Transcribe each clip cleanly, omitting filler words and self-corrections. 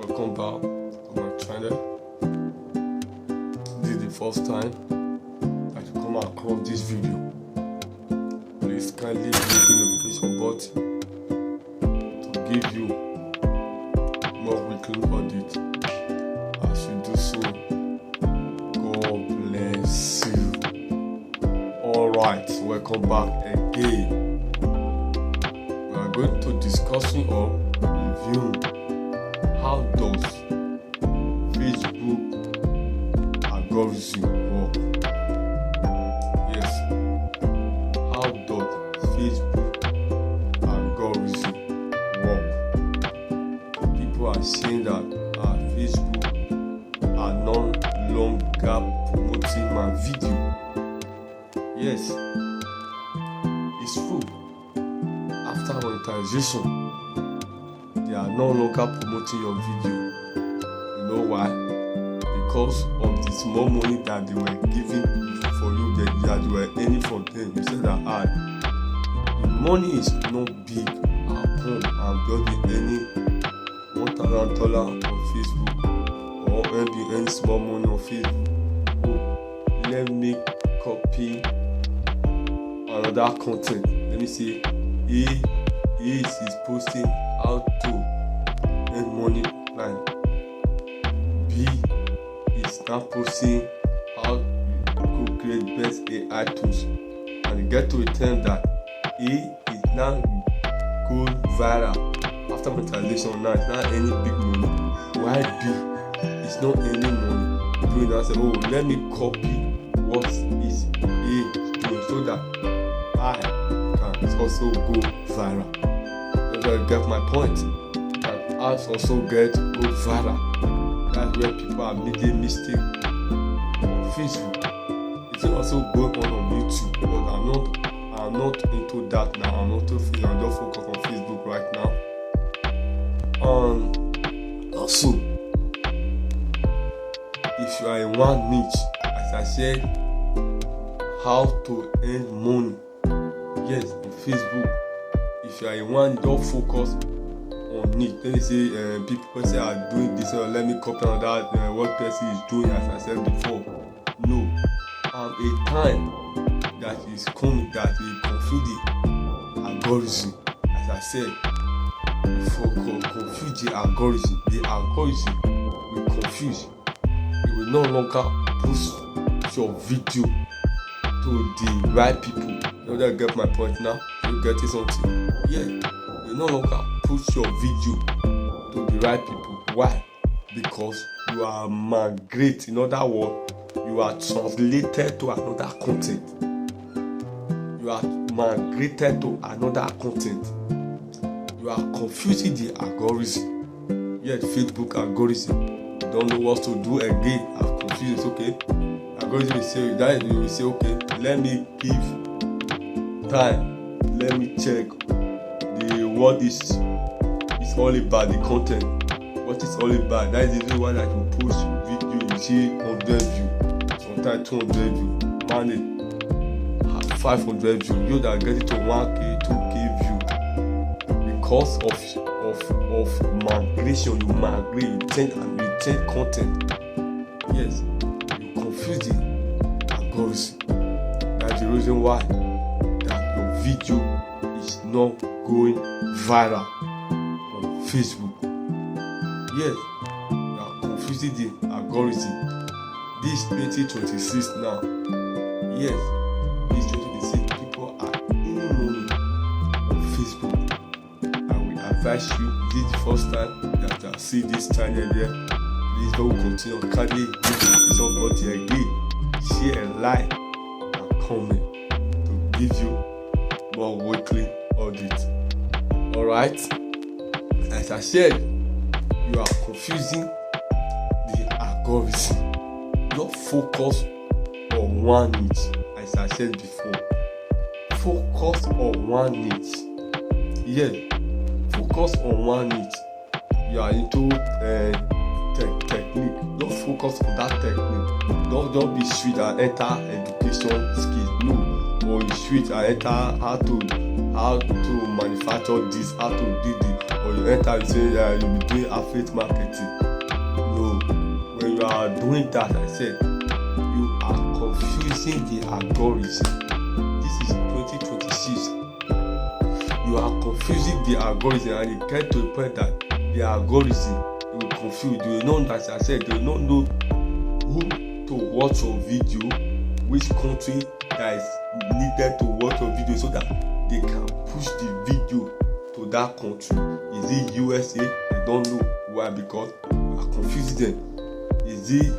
welcome back to my channel. This is the first time that you come across this video. Please kindly hit the notification button to give you more weekly updates. As you do so, God bless you. Alright, welcome back again. We are going to discussing or reviewing how does Facebook algorithm work. Yes, how does Facebook algorithm work? People are saying that Facebook are no longer promoting my video. Yes, it's true. After monetization, they are no longer promoting your video. You know why? Because of the small money that they were giving for you, that you were earning from them. You said that the money is not big at home. I'm just earning $1,000 on Facebook, or maybe any small money on Facebook. Oh, let me copy another content. Let me see. A is posting how to earn money online. B is now posting how to create best AI tools. And you get to a time that A is now going viral after monetization. Now it's not any big money. Why B is not any money? Doing that, say, oh, let me copy what is A doing so that I can also go viral. You get my point? That ads also go viral. That's where people are making mistakes on Facebook. It's also going on YouTube, but I'm not into that now. I'm not into Facebook. I'm just focused on Facebook right now. Also, if you are in one niche, as I said, how to earn money. Yes, in Facebook, if you are in one, don't focus on it. Let me say, people say are doing this, or let me copy on that. What person is doing, as I said before. No, a time that is coming that will confuse the algorithm. As I said before, confuse the algorithm. The algorithm will confuse. It will no longer push your video to the right people. You don't get my point now? You get it something? Yeah, you no longer push your video to the right people. Why? Because you are migrated. In other words, you are translated to another content. You are migrated to another content. You are confusing the algorithm. Yeah, the Facebook algorithm. You don't know what to do again. I'm confused. It's okay. Algorithm will say that you will say, okay, let me give time. Let me check what is all about, the content. What is all about? That is the reason why that you post video, you see 100 views, sometimes 200 views, man, 500 views. You that get it to 1K, 2K views because of migration. You migrate, you change content. Yes, you confuse the algorithm. That's the reason why that your video is not going viral on Facebook. Yes, you are confusing the algorithm. This 2026 now. Yes, this 2026 people are earning money on Facebook. I will advise you, this is the first time that you see this channel here. Please don't continue. Kindly hit the notification button again, share, like, and comment to give you more weekly audit. Alright, as I said, you are confusing the algorithm. Don't focus on one niche, as I said before. Focus on one niche. Yeah, focus on one niche. You are into technique. Don't focus on that technique. Don't be sweet and enter education skills. No, or you sweet and enter how to manufacture this, how to do this, or you enter you say you be doing affiliate marketing. No, when you are doing that, I said you are confusing the algorithm. This is 2026. You are confusing the algorithm, and it get to the point that the algorithm will confuse. They will not, as I said, they will not know who to watch your video, which country that is needed to watch your video, so that they can push the video to that country. Is it USA? They don't know. Why? Because you are confusing them. Is it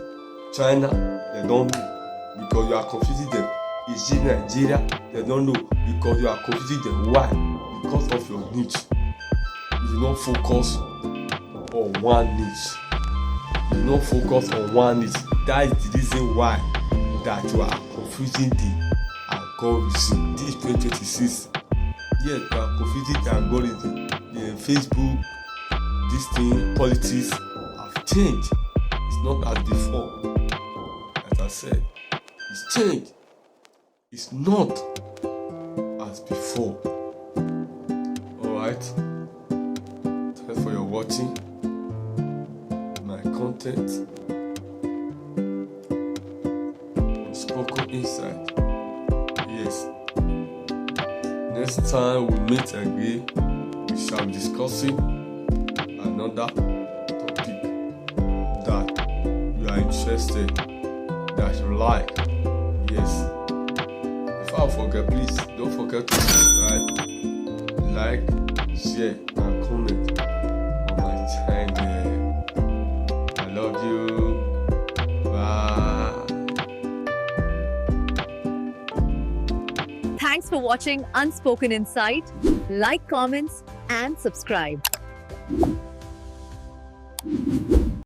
China? They don't know, because you are confusing them. Is it Nigeria? They don't know, because you are confusing them. Why? Because of your niche. You do not focus on one niche. You do not focus on one niche. That is the reason why that you are confusing the algorithm. This is 2026. Yes, you are confusing the algorithm. The Facebook, this thing, politics have changed. It's not as before. As I said, it's changed. It's not as before. Alright. Thanks for your watching my content. Unspoken Insight. Yes. Next time we meet again, we shall be discussing another topic that you are interested, that you like. Yes. Before I forget, please don't forget to subscribe, like, share, and comment on my channel. I love you. Bye. Thanks for watching Unspoken Insight. Like, comments, and subscribe.